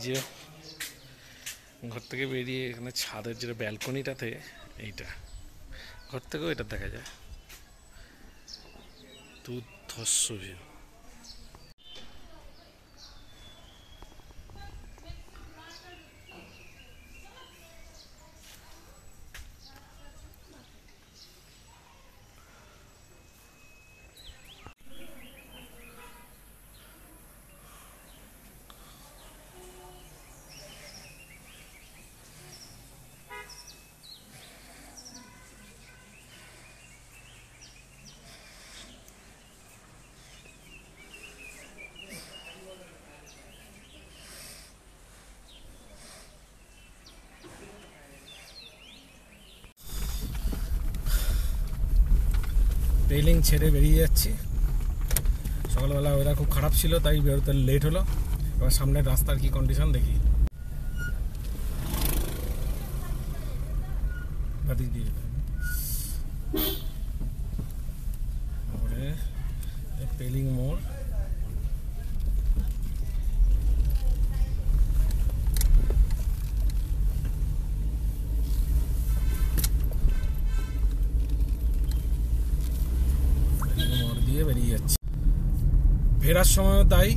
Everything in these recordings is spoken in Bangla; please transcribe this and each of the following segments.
যে ঘর থেকে বেরিয়ে এখানে ছাদের যে ব্যালকনিটাতে এইটা ঘর থেকেও এটা দেখা যায় দুর্ধর্ষ ভিউ। রেলিং ছেড়ে বেরিয়ে যাচ্ছি। সকালবেলা ওয়েদার খুব খারাপ ছিল, তাই বেরোতে লেট হলো। এবার সামনের রাস্তার কি কন্ডিশন দেখি। পেলিং মোড়, দিয়ে বেরিয়ে যাচ্ছে। ফেরার সময় তাই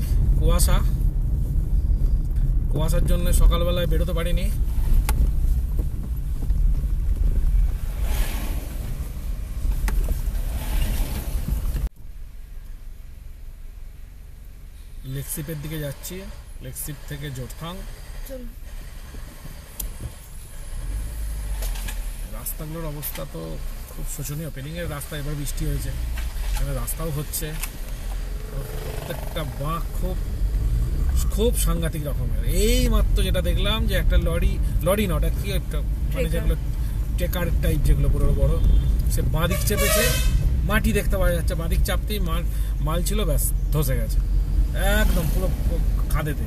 কুয়াশার জন্য সকালবেলায় বেরোতে পারিনি। লেকশিপের দিকে যাচ্ছি, লেকশিপ থেকে জোরথাং। রাস্তাগুলোর অবস্থা তো খুব শোচনীয়। পেলিংয়ের রাস্তা, এবার বৃষ্টি হয়েছে, এখানে রাস্তাও হচ্ছে। প্রত্যেকটা বাঁক খুব সাংঘাতিক রকমের। এই মাত্র যেটা দেখলাম যে একটা লরি নট কি একটা মানে যেগুলো ট্রেকার টাইপ যেগুলো বড় বড়, সে বাঁদিক চেপেছে, মাটি দেখতে পাওয়া যাচ্ছে, বাঁদিক চাপতেই মাল ছিল, ব্যাস ধসে গেছে একদম পুরো খাদেতে।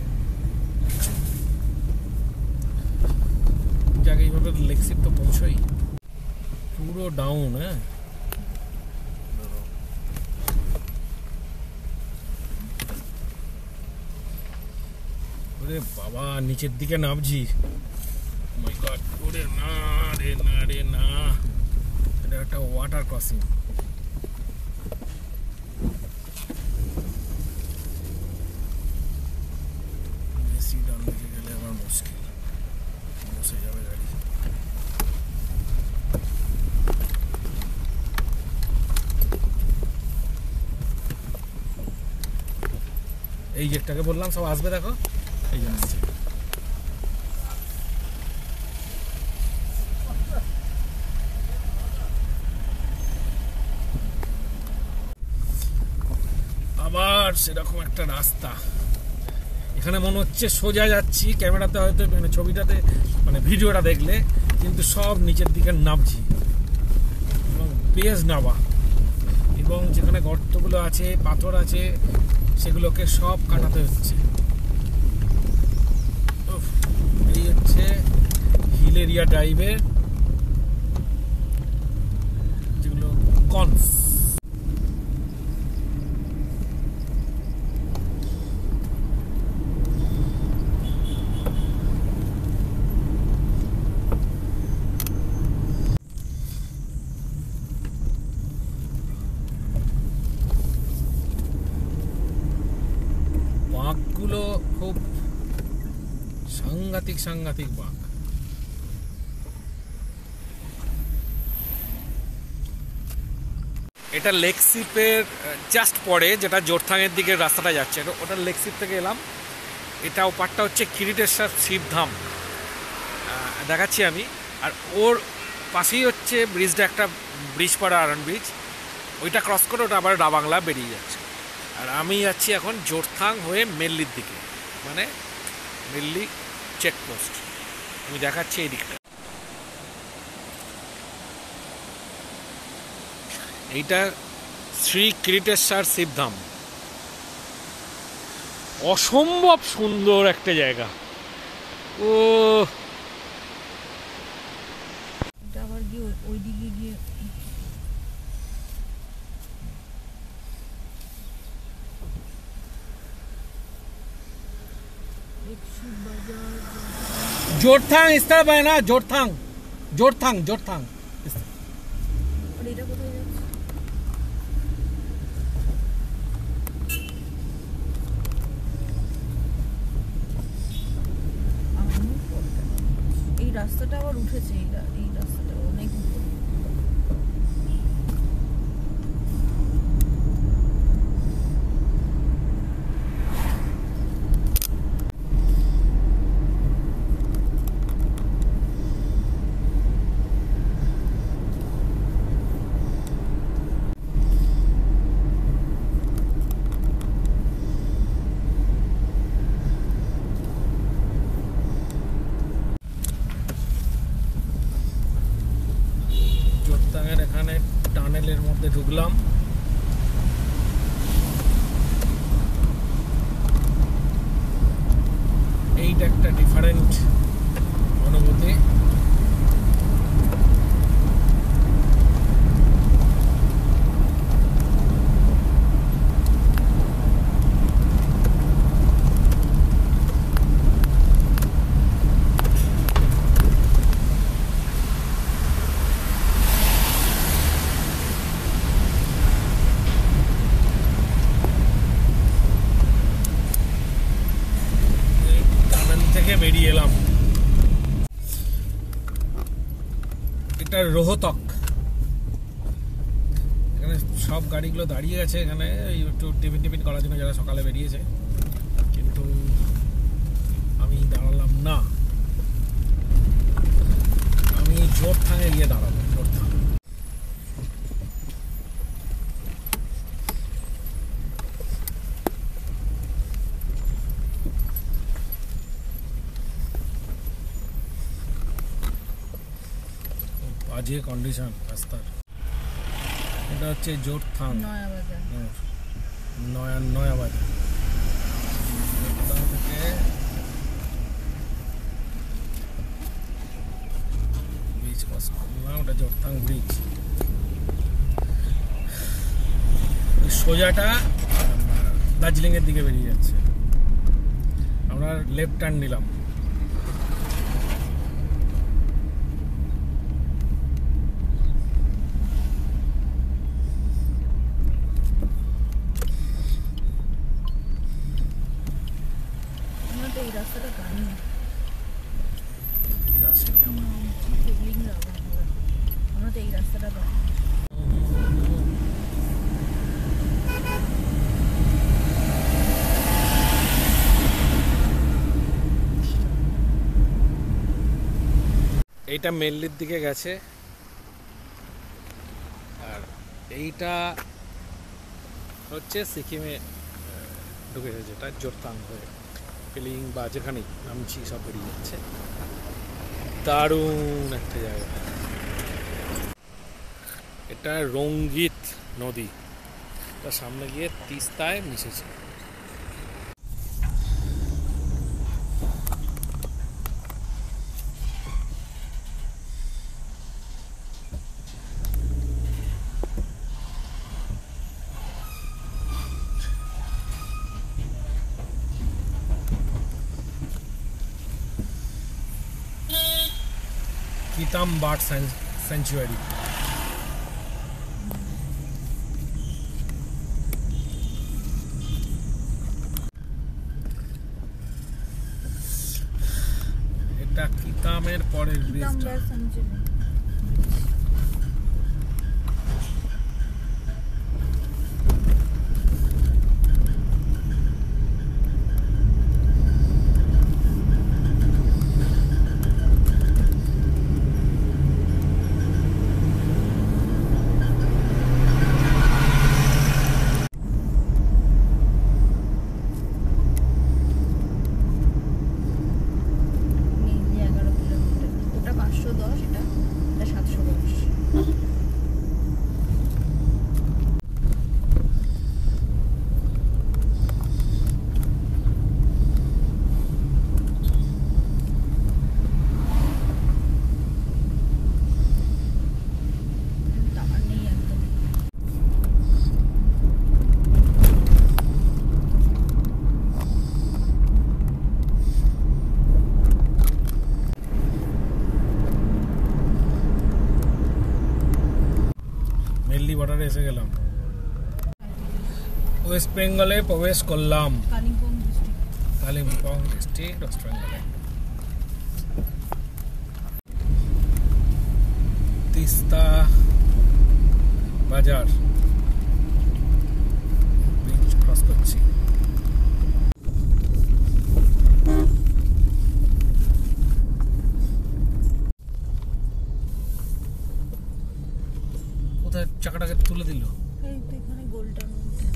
জায়গায় এইভাবে লেকশিপ তো পৌঁছই পুরো ডাউন। হ্যাঁ, ওরে বাবা, নিচের দিকে নামছি। মাই গড, ওরে না রে না রে না, এটা একটা ওয়াটার ক্রসিং। বেশি ডান দিকে গেলে আমার মুশকিল, বসে যাবে গাড়ি। এই যেটাকে বললাম সব আসবে, দেখো এই যে আসছে। আবার সেরকম একটা রাস্তা, এখানে মনে হচ্ছে সোজা যাচ্ছি, ক্যামেরাতে হয়তো মানে ছবিটাতে মানে ভিডিওটা দেখলে, কিন্তু সব নিচের দিকে নামছি এবং বেশ নামা, এবং যেখানে গর্তগুলো আছে, পাথর আছে, সেগুলোকে সব কাটাতে হচ্ছে। এই হচ্ছে হিল এরিয়া ড্রাইভের যেগুলো কনস। বাঁকগুলো খুব সাংঘাতিক বাঁক। এটা লেকশিপের জাস্ট পরে, যেটা জোরথাংয়ের দিকে রাস্তাটা যাচ্ছে, ওটা লেকশিপ থেকে এলাম। এটা ওপারটা হচ্ছে কিরিটেশ্বর শিবধাম দেখাচ্ছি আমি। আর ওর পাশেই হচ্ছে ব্রিজটা, একটা ব্রিজ পড়া, আরন ব্রিজ, ওইটা ক্রস করে ওটা আবার ডাবাংলা বেরিয়ে যাচ্ছে। আর আমি যাচ্ছি এখন জোরথাং হয়ে মেল্লির দিকে, মানে মেল্লি চেকপোস্ট। আমি দেখাচ্ছি এই দিকটা। এইটা শ্রী কিরিটেশ্বর শিবধাম, অসম্ভব সুন্দর একটা জায়গা। ও ওইদিকে গিয়ে শিব বাজার जोरथांग इस तरफ है ना, जोरथांग जोरथांग जोरथांग। আর এটা কোথায় যাচ্ছে? এই রাস্তাটা আবার উঠেছে, এই রাস্তাটা অনেক উপরে। जोरथांगের এখানে টানেলের মধ্যে ঢুকলাম। এইটা একটা ডিফারেন্ট অনুভূতি। বেরিয়ে এলাম। এটা রোহতক। এখানে সব গাড়িগুলো দাঁড়িয়ে আছে, এখানে একটু টিফিন করার জন্য যারা সকালে বেরিয়েছে, কিন্তু আমি দাঁড়ালাম না, আমি জোরথাঙে গিয়ে দাঁড়াবো। জোরথাং বাজে কন্ডিশন রাস্তার। এটা হচ্ছে জোরথাং নয়া বাজার থেকে ব্রিজ ক্রস করলাম। ওটা জোরথাং ব্রিজ। সোজাটা দার্জিলিং এর দিকে বেরিয়ে যাচ্ছে। আমরা লেফট টার্ন নিলাম। এই রাস্তাটা গাড়ি আমরা তো এই রাস্তাটা গাড়ি। এইটা মেল্লির দিকে গেছে, আর এইটা হচ্ছে সিকিমে ঢুকেছে, যেটা জোরথাং হয়ে পিলিং বা যেখানেই নামছি সব বেরিয়ে যাচ্ছে। দারুণ একটা জায়গা। এটা রঙ্গিত নদী, তার সামনে গিয়ে তিস্তায় মিশেছে। কিতাম বার্ড স্যাংচুয়ারি। এটা কিতামের পরের ব্রিজটা। ওটা 510, এটা 710। বর্ডারে এসে গেলাম, ওয়েস্ট বেঙ্গলে প্রবেশ করলাম। কালিম্পং ডিস্ট্রিক্ট ওয়েস্ট বেঙ্গলে। তিস্তা বাজার ব্রিজ ক্রস করছি। কোথায় চাকাটাকে তুলে দিল? এখানে গোলটার মধ্যে।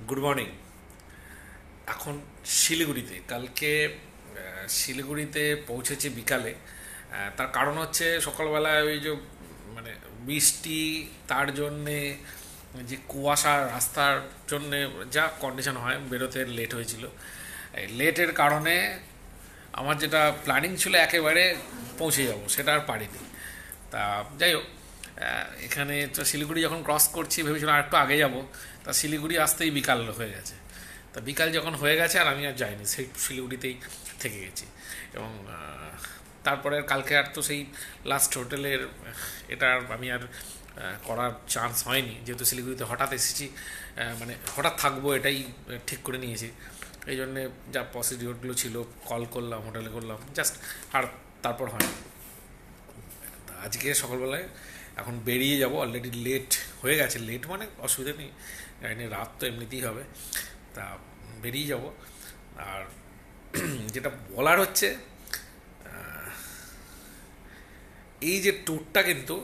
Good morning. এখন শিলিগুড়িতে, কালকে শিলিগুড়িতে পৌঁছেছি বিকালে। তার কারণ হচ্ছে সকালবেলায় ওই যে মানে বৃষ্টি, তার জন্যে যে কুয়াশা, রাস্তার জন্যে যা কন্ডিশন হয়, বেরোতে লেট হয়েছিল। এই লেটের কারণে আমার যেটা প্ল্যানিং ছিল একেবারে পৌঁছে যাব, সেটা আর পারিনি। তা যাই হোক, এখানে তো শিলিগুড়ি যখন ক্রস করছি ভেবেছিলাম আর একটু আগে যাব, তা শিলিগুড়ি আসতেই বিকাল হয়ে গেছে। তা বিকাল যখন হয়ে গেছে আর আমি আর যাইনি, সেই শিলিগুড়িতেই থেকে গেছি। এবং তারপরে কালকে আর তো সেই লাস্ট হোটেলের এটা আমি আর করার চান্স হয়নি, যেহেতু শিলিগুড়িতে হঠাৎ এসেছি, মানে হঠাৎ থাকবো এটাই ঠিক করে নিয়েছি। এই জন্যে যা প্রসিডিওরগুলো ছিল কল করলাম, হোটেলে করলাম, জাস্ট আর তারপর হয়নি। আজকে সকালবেলায় এখন বেরিয়ে যাব, অলরেডি লেট হয়ে গেছে। লেট মানে অসুবিধা নেই, গাড়ি রাত তো এমনিতেই হবে, তা বেরিয়ে যাব। আর যেটা বলার হচ্ছে, এই যে ট্যুরটা কিন্তু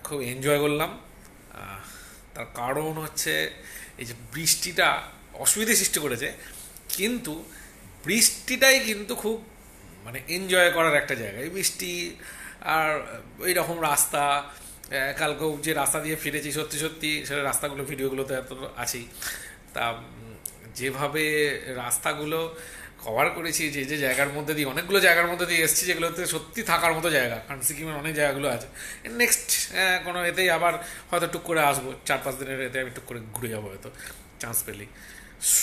খুব এনজয় করলাম। তার কারণ হচ্ছে এই যে বৃষ্টিটা অসুবিধে সৃষ্টি করেছে, কিন্তু বৃষ্টিটাই কিন্তু খুব মানে এনজয় করার একটা জায়গা। এই বৃষ্টি আর ওই রকম রাস্তা, কালকেও যে রাস্তা দিয়ে ফিরেছি, সত্যি সত্যি সেটা রাস্তাগুলো ভিডিওগুলোতে এত আছেই। তা যেভাবে রাস্তাগুলো কভার করেছি, যে যে জায়গার মধ্যে দিয়ে, অনেকগুলো জায়গার মধ্যে দিয়ে এসেছি যেগুলোতে সত্যি থাকার মতো জায়গা, কারণ সিকিমের অনেক জায়গাগুলো আছে। নেক্সট কোনো এতেই আবার হয়তো টুক করে আসবো, 4-5 দিনের এতে আমি টুক করে ঘুরে যাবো হয়তো চান্স পেলেই।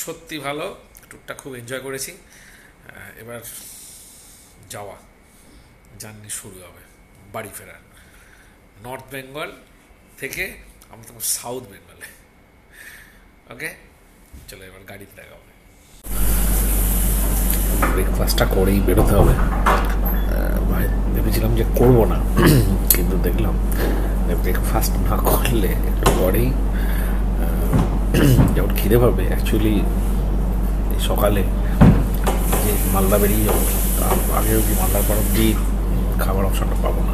সত্যি ভালো, ট্যুরটা খুব এনজয় করেছি। এবার জার্নি শুরু হবে বাড়ি ফেরার। নর্থ বেঙ্গল থেকে আমরা তখন সাউথ বেঙ্গলে। ওকে, চলো এবার গাড়িতে দেখা হবে। ব্রেকফাস্টটা করেই বেরোতে হবে। ভেবেছিলাম যে করবো না, কিন্তু দেখলাম ব্রেকফাস্ট না করলে একটু পরেই যেমন খিদে পাবে। অ্যাকচুয়ালি সকালে যে মালদা বেরিয়ে যাবো, তার আগে অবধি মালদার পর অবধি খাবার অপশনটা পাবো না।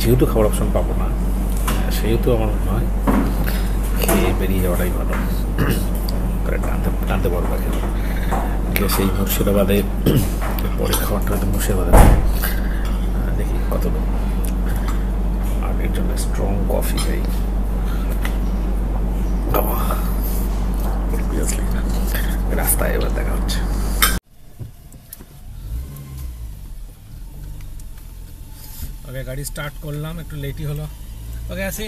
যেহেতু খাবার অপশন পাবো না, সেহেতু আমার মনে হয় খেয়ে বেরিয়ে যাওয়াটাই ভালো। টানতে পারবো খেয়ে সেই মুর্শিদাবাদে পরে খাবারটা হয়তো মুর্শিদাবাদে দেখি কতদূর। আর এর জন্য স্ট্রং কফি চাই। রাস্তায় এবার দেখা হচ্ছে। ওকে, গাড়ি স্টার্ট করলাম, একটু লেটই হলো। ওকে, আসি।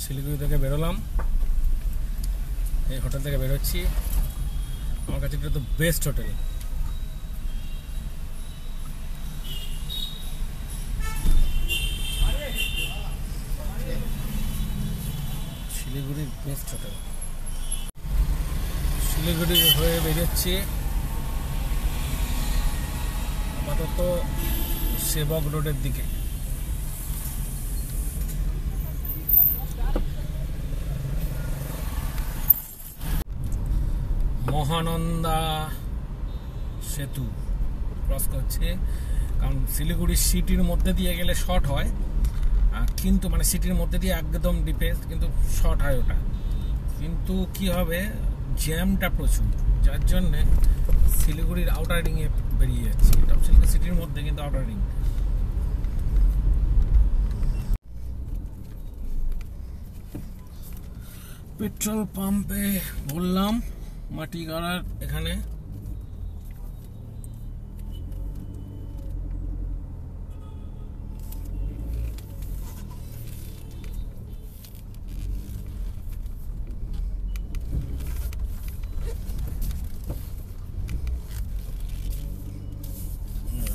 শিলিগুড়ি থেকে বেরোলাম, এই হোটেল থেকে বেরোচ্ছি। আমার কাছে এটা তো বেস্ট হোটেল। শিলিগুড়ির বেস্ট হোটেল। শিলিগুড়ি হয়ে বেরোচ্ছি, আপাতত সেবক রোডের দিকে। মহানন্দা সেতু ক্রস করছে, কারণ শিলিগুড়ি সিটির মধ্যে দিয়ে গেলে শর্ট হয়, কিন্তু মানে সিটির মধ্যে দিয়ে একদম ডিপে কিন্তু শর্ট হয় ওটা, কিন্তু কি হবে জ্যামটা প্রচুর, যার জন্যে শিলিগুড়ির আউটার রিংয়ে বেরিয়ে যাচ্ছে। এটা শিলিগুড়ি সিটির মধ্যে কিন্তু আউটার রিং। পেট্রোল পাম্পে বললাম মাটি গাড়ার এখানে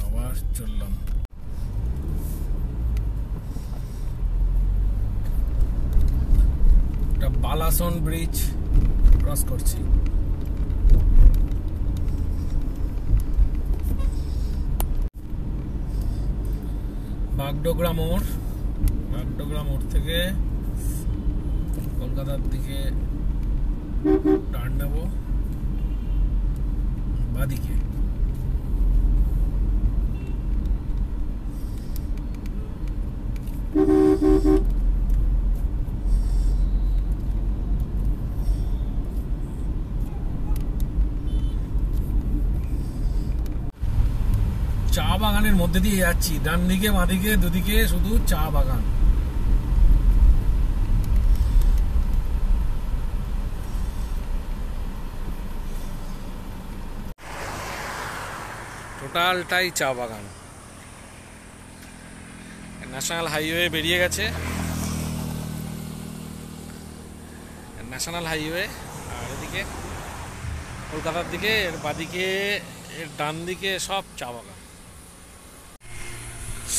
আবার চললাম। বালাসন ব্রিজ ক্রস করছি। বাগডোগরা মোড় থেকে কলকাতার দিকে টার্ন নেব বাদিকে। চা বাগানের মধ্যে দিয়ে যাচ্ছি, ডান দিকে বাঁদিকে দুদিকে শুধু চা বাগান। টোটালটাই চা বাগান। ন্যাশনাল হাইওয়ে বেরিয়ে গেছে, ন্যাশনাল হাইওয়ে, আর এদিকে কলকাতার দিকে এর বাদিকে এর ডান দিকে সব চা বাগান।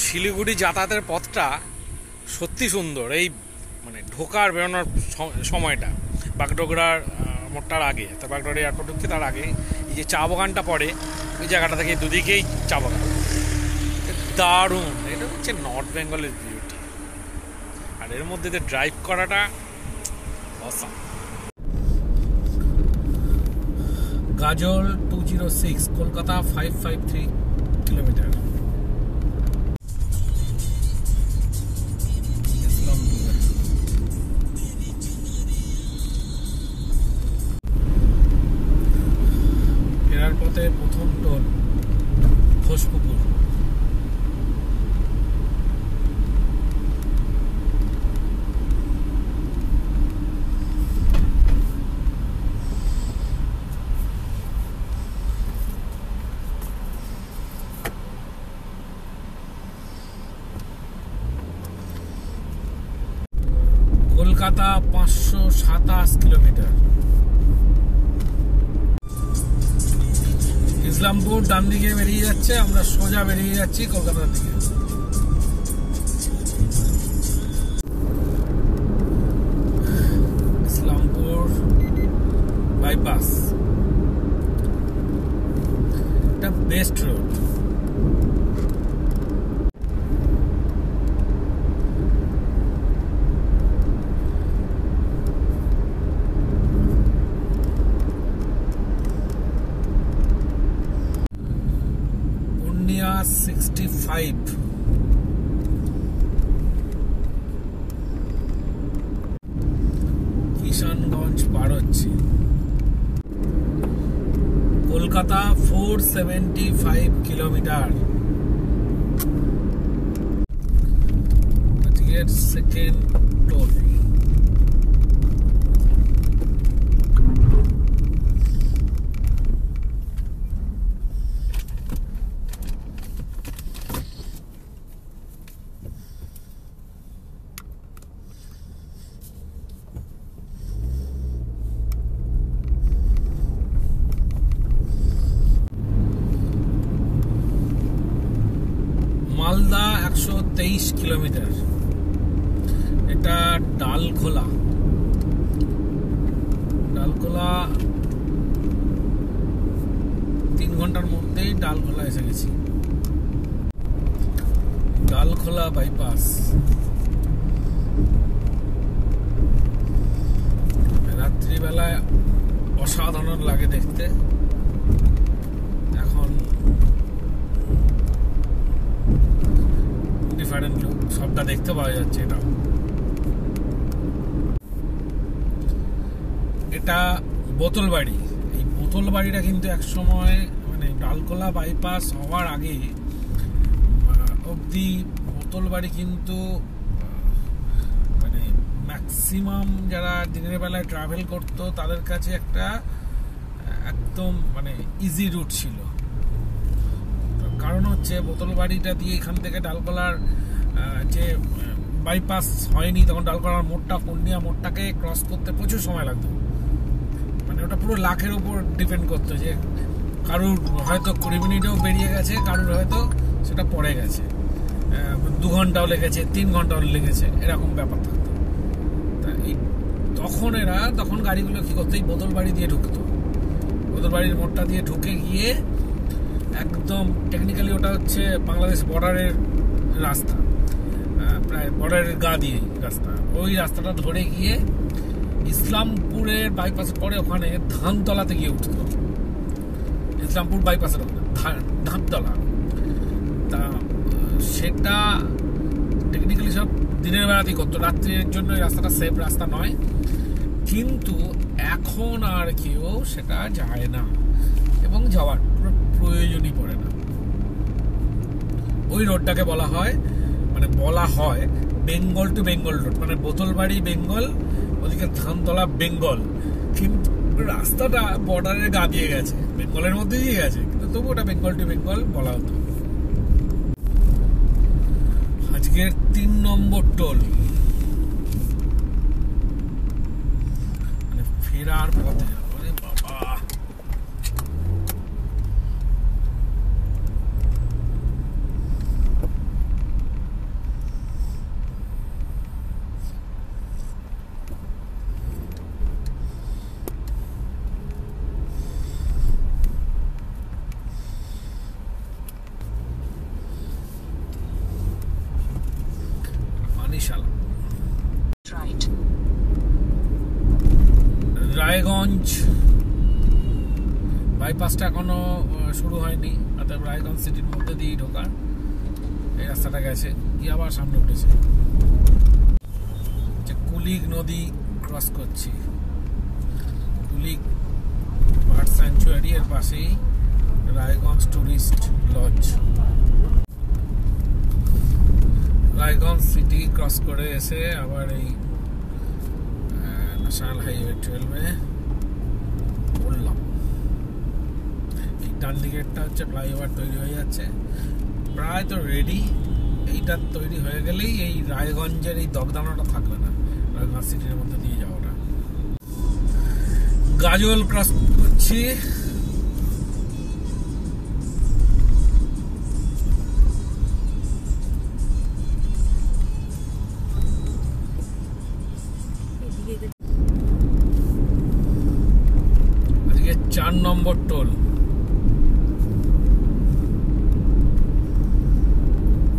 শিলিগুড়ি যাতায়াতের পথটা সত্যি সুন্দর, এই মানে ঢোকার বেরোনোর সময়টা বাগডোগরার মোড়টার আগে, তার বাগডোগরা এয়ারপোর্ট ঢুকছে তার আগে এই যে চা বাগানটা পড়ে, ওই জায়গাটা থেকে দুদিকেই চা বাগান, দারুণ। এটা হচ্ছে নর্থ বেঙ্গলের বিউটি, আর এর মধ্যে যে ড্রাইভ করাটা অসাম। গাজল 206, কলকাতা 553 কিলোমিটার। ফেরার পথে প্রথম টোল ঘোষপুকুর। কলকাতা 527 কিলোমিটার। ইসলামপুর ডান দিকে বেরিয়ে যাচ্ছে, আমরা সোজা বেরিয়ে যাচ্ছি কলকাতার দিকে। ইসলামপুর বাইপাস, এটা বেস্ট রোড। পূর্ণিয়া 65, কিষানগঞ্জ পার হচ্ছে। কলকাতা 475 কিলোমিটার। আজকের সেকেন্ড টোল। মালদা 123 কিলোমিটার। এটা ডালখোলা 3 ঘন্টার মধ্যেই ডালখোলা এসে গেছি। ডালখোলা বাইপাস, রাত্রিবেলায় অসাধারণ লাগে দেখতে। এখন ডিফারেন্ট লুক, সবটা দেখতে পাওয়া যাচ্ছে। এটা বোতলবাড়ি। এই বোতলবাড়িটা কিন্তু একসময় মানে ডালকোলা বাইপাস হওয়ার আগে অবধি বোতলবাড়ি কিন্তু মানে ম্যাক্সিমাম যারা দিনের বেলায় ট্রাভেল করতো তাদের কাছে একটা একদম মানে ইজি রুট ছিল। কারণ হচ্ছে বোতলবাড়িটা দিয়ে এখান থেকে ডালকোলার যে বাইপাস হয়নি তখন ডালকোলার মোড়টা, পূর্ণিয়া মোড়টাকে ক্রস করতে প্রচুর সময় লাগতো। মানে ওটা পুরো লাখের উপর ডিপেন্ড করতো, যে কারুর হয়তো 20 মিনিটেও বেরিয়ে গেছে, কারুর হয়তো সেটা পড়ে গেছে, 2 ঘন্টাও লেগেছে, 3 ঘন্টাও লেগেছে, এরকম ব্যাপার থাকতো। তা এই তখন গাড়িগুলো কী করতো, এই বোতলবাড়ি দিয়ে ঢুকতো। বোতলবাড়ির মোড়টা দিয়ে ঢুকে গিয়ে একদম টেকনিক্যালি ওটা হচ্ছে বাংলাদেশ বর্ডারের রাস্তা, প্রায় বর্ডারের গা দিয়ে রাস্তা। ওই রাস্তাটা ধরে গিয়ে ইসলামপুরের বাইপাসের পরে ওখানে ধানতলাতে গিয়ে উঠত। ইসলামপুর বাইপাসের ওখানে ধানতলা। তা সেটা টেকনিক্যালি সব দিনের বেলাতেই করতো, রাত্রির জন্য এই রাস্তাটা সেফ রাস্তা নয়। কিন্তু এখন আর কেউ সেটা যায় না এবং যাওয়ার কোনো প্রয়োজনই পড়ে না। ওই রোডটাকে বলা হয় বেঙ্গল টু বেঙ্গল রোড, মানে বোতলবাড়ি বেঙ্গল, ওদিকে ধানতলা বেঙ্গল। কিন্তু রাস্তাটা বর্ডারের গা দিয়ে গেছে, বেঙ্গলের মধ্যে দিয়ে গেছে, কিন্তু তবু ওটা বেঙ্গল টু বেঙ্গল বলা হতো। আজকের 3 নম্বর টোল, মানে ফেরার পথে। আরে বাবা, রায়গঞ্জ বাইপাসটা এখনো শুরু হয়নি, অর্থাৎ রায়গঞ্জ সিটির মধ্যে দিয়ে ঢোকার এই রাস্তাটা গেছে, গিয়ে আবার সামনে উঠেছে। কুলিক নদী ক্রস করছি, কুলিক বার্ড স্যাংচুয়ারি এর পাশেই Raiganj tourist lodge. Raiganj city cross করে এসে আবার এই ন্যাশনাল হাইওয়ে 12-এ উঠলাম। এই ডান দিকেরটা হচ্ছে ফ্লাইওভার তৈরি হয়ে যাচ্ছে, প্রায় তো রেডি। এইটা তৈরি হয়ে গেলেই এই রায়গঞ্জের এই দগদানাটা থাকবে না, রায়গঞ্জ সিটির মধ্যে দিয়ে যাওয়াটা। গাজল ক্রস করছি, আজকে 4 নম্বর টোল।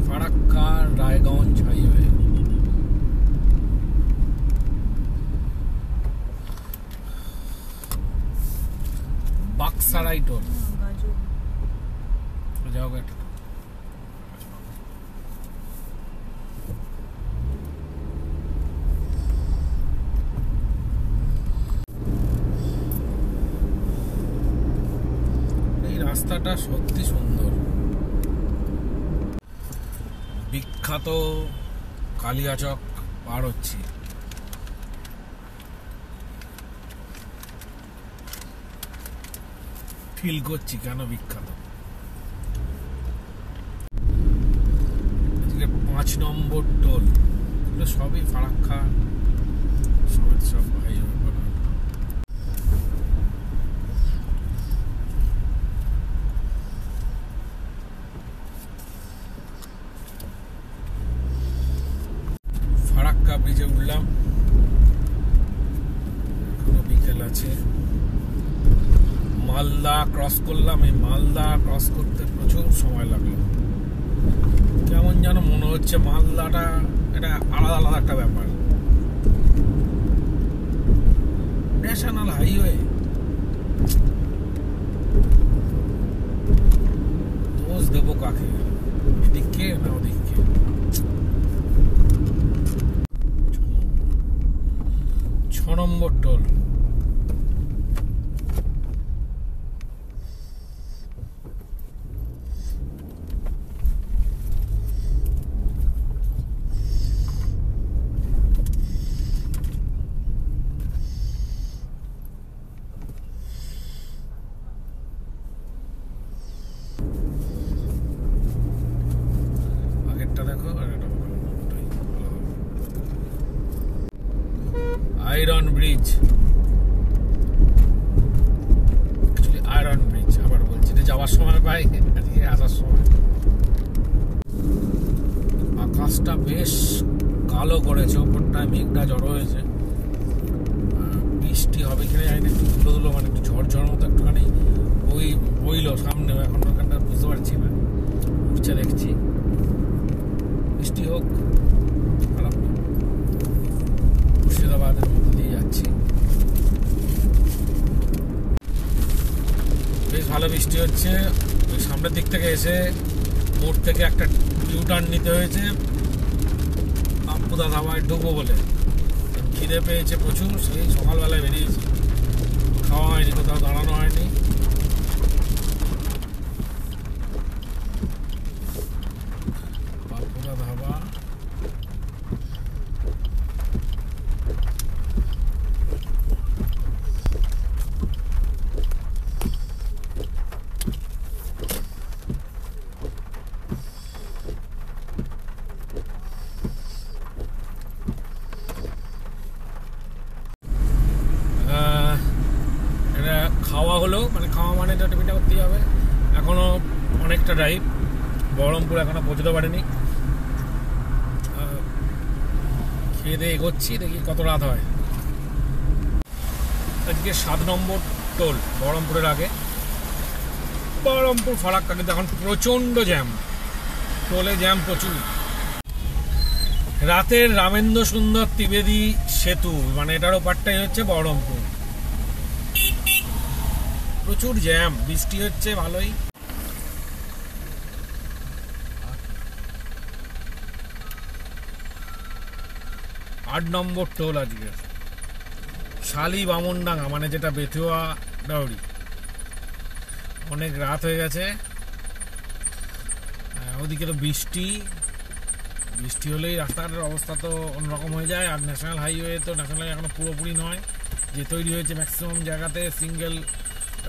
ফারাক্কা রায়গঞ্জ হাইওয়ে। বাক্সারাই টোল, যাও একটা রাস্তাটা সত্যি সুন্দর। বিখ্যাত কালিয়াচক পার হচ্ছি। ফিল করছি কেন বিখ্যাত। আজকে 5 নম্বর টোল, সবই ফারাক্কা সব হাইওয়ে। ফারাক্কা ব্রিজে উঠলাম, এখনো বিকেল আছে। মালদা ক্রস করলাম, এই মালদা ক্রস করতে প্রচুর সময় লাগলো। কেমন যেন মনে হচ্ছে মালদাটা এটা আলাদা আলাদা একটা ব্যাপার। ন্যাশনাল হাইওয়ে দোষ দেবো কাকে, এদিকে না ওদিকে? 6 নম্বর toll. Iron bridge, iron bridge আবার বলছি, যাওয়ার সময় পাই, আজকে আসার সময়। আকাশটা বেশ কালো করেছে, ওপরটায় মেঘটা জড়ো হয়েছে। বৃষ্টি হবে কিনা জানি না, একটু ধুলো ধুলো, মানে একটু ঝড় মতো একটুখানি বইলো সামনে, এখন ওখানটা বুঝতে পারছি না, উঠছে দেখছি। বৃষ্টি হোক, খারাপ না। মুর্শিদাবাদের মধ্যে দিয়ে যাচ্ছি, বেশ ভালো বৃষ্টি হচ্ছে। ওই সামনের দিক থেকে এসে মোড় থেকে একটা ইউটার্ন নিতে হয়েছে আপুদা ধাবায় ঢুকবো বলে। খিদে পেয়েছে প্রচুর, সেই সকালবেলায় বেরিয়েছি, খাওয়া হয়নি, কোথাও দাঁড়ানো হয়নি। আপুদা ধাবা, খাওয়া হলো, মানে খাওয়া মানে তো টিফিনটা করতেই হবে। এখনো অনেকটা ড্রাইভ, বহরমপুর এখনো পৌঁছতে পারিনি। খেয়ে দিয়ে এগোচ্ছি, দেখি কত রাত হয়। আজকে 7 নম্বর টোল বহরমপুরের আগে, বহরমপুর ফারাক্কা, কিন্তু এখন প্রচণ্ড জ্যাম, টোলে জ্যাম প্রচুর। রাতের রামেন্দ্র সুন্দর ত্রিবেদী সেতু, মানে এটার ওপারটাই হচ্ছে বহরমপুর, প্রচুর জ্যাম, বৃষ্টি হচ্ছে ভালোই। 8 নম্বর টোল আজকে, শালি বামনডাঙ্গা, মানে যেটা বেথুয়া ডাউরি। অনেক রাত হয়ে গেছে, ওদিকে তো বৃষ্টি হলেই রাস্তাঘাটের অবস্থা তো অন্যরকম হয়ে যায়। আর ন্যাশনাল হাইওয়ে তো ন্যাশনাল হাইওয়ে এখনো পুরোপুরি নয়, যে তৈরি হয়েছে ম্যাক্সিমাম জায়গাতে সিঙ্গেল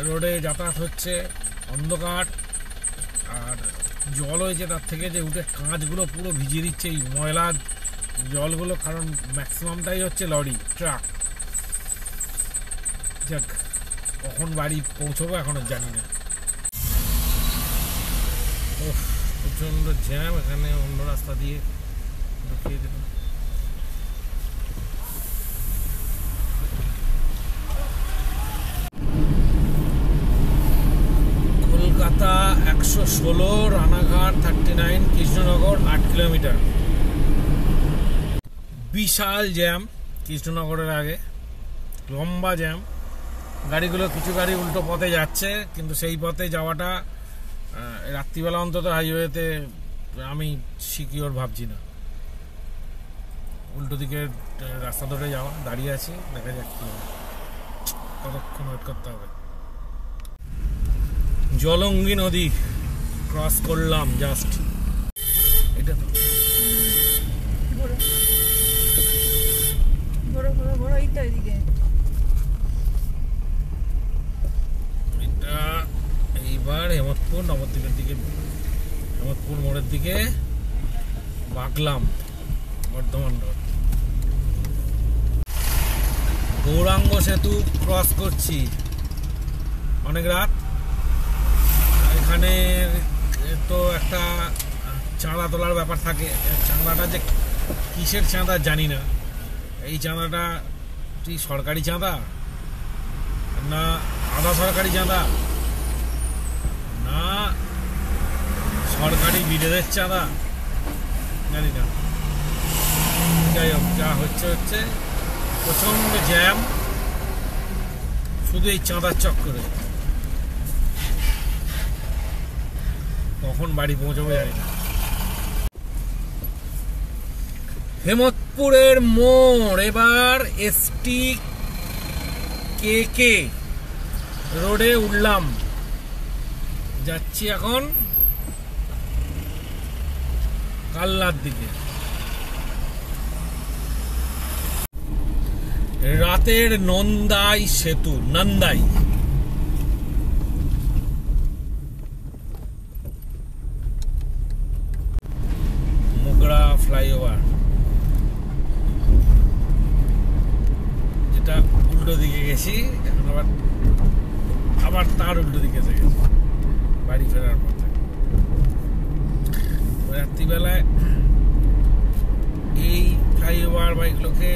রোডে যাতায়াত হচ্ছে, অন্ধকার, আর জল হয়েছে তার থেকে যে উঠে কাঁচগুলো পুরো ভিজিয়ে দিচ্ছে এই ময়লা জলগুলো, কারণ ম্যাক্সিমামটাই হচ্ছে লরি ট্রাক। যাক, কখন বাড়ি পৌঁছবো এখনো জানি না। প্রচণ্ড জ্যাম, এখানে অন্য রাস্তা দিয়ে ঢুকিয়ে দেব। কলকাতা 116, রানাঘাট 39, কৃষ্ণনগর 8 কিলোমিটার। বিশাল জ্যাম কৃষ্ণনগরের আগে, লম্বা জ্যাম। গাড়িগুলো, কিছু গাড়ি উল্টো পথে যাচ্ছে, কিন্তু সেই পথে যাওয়াটা রাত্রিবেলা অন্তত হাইওয়েতে আমি সিকিওর ভাবছি না। উল্টো দিকে রাস্তা ধরে যাওয়া, দাঁড়িয়ে আছি, দেখা যাক কি হবে, কতক্ষণ ওয়েট করতে হবে। জলঙ্গি নদী ক্রস করলাম জাস্ট, এটা তো এইবার হেমতপুর নবদ্বীপের দিকে, হেমতপুর মোড়ের দিকে বাগলাম, বর্ধমান রোড। গৌরাঙ্গ সেতু ক্রস করছি, অনেক রাত। এখানে তো একটা চাঁদা তোলার ব্যাপার থাকে, চাঁদাটা যে কিসের চাঁদা জানি না। এই চাঁদাটা কি সরকারি চাঁদা না আধা সরকারি চাঁদা, না সরকারি বিডেদের চাঁদা, জানি না। যাই হোক, যা হচ্ছে। প্রচণ্ড জ্যাম, শুধু এই চাঁদার চক্করে। কখন বাড়ি পৌঁছাবো জানি না। হেমতপুরের মোড়, এবার এসটি কে রোডে উঠলাম, যাচ্ছি এখন কাল্লার দিকে। রাতের নন্দাই সেতু, নন্দাই মুগড়া ফ্লাইওভার, যেটা উল্টো দিকে গেছি এখন, আবার তার উল্টো দিকে এসে গেছি বাড়ি ফেরার পথে। রাত্রিবেলায় এই ফ্লাইওভার বা এগুলোকে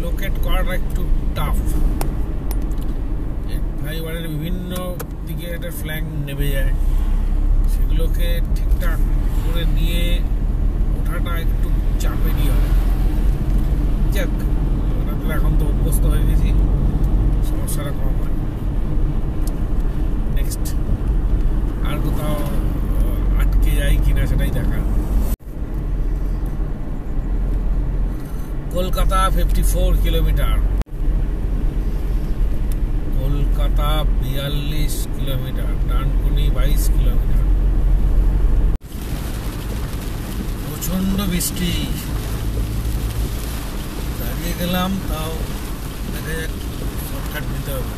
লোকেট করাটা একটু টাফ। ফ্লাইওভারের বিভিন্ন দিকে একটা ফ্ল্যাঙ্ক নেমে যায়, সেগুলোকে ঠিকঠাক করে নিয়ে ওঠাটা একটু চাপেরই হয়। যাক, এখন তো অভ্যস্ত হয়ে গেছি, সমস্যাটা কম হয়। নেক্সট আর কোথাও আটকে যাই কিনা সেটাই দেখার। Kolkata 54 kilometre, Kolkata 42 kilometre, Dankuni 22 kilometre. প্রচন্ড বৃষ্টি, দাঁড়িয়ে গেলাম, তাও দেখা যাক শর্টকাট নিতে হবে।